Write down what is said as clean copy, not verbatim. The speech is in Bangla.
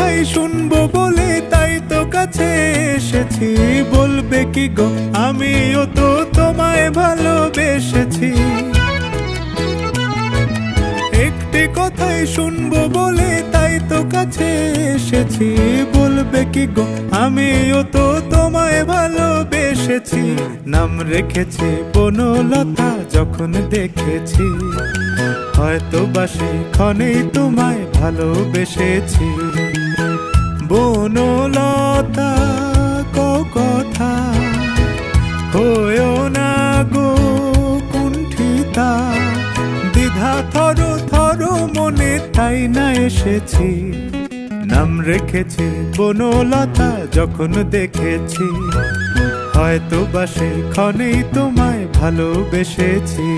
কথাই শুনবো বলে তাই তো কাছে এসেছি। বলবে কি গো আমিও তো তোমায় ভালোবেসেছি। একটি কথাই শুনবো বলে তাই তো কাছে এসেছি। বলবে কি গো আমিও তো তোমায় ভালোবেসেছি। নাম রেখেছি বনলতা যখন দেখেছি, হয়তো বা সেক্ষণেই তোমায় ভালোবেসেছি। বনলতা কথা হয়েও না গো কুণ্ঠিতা, দ্বিধা থর থর মনে তাই না এসেছি। নাম রেখেছি বনলতা যখন দেখেছি, হয়তো বা সেক্ষণেই তোমায় ভালোবেসেছি।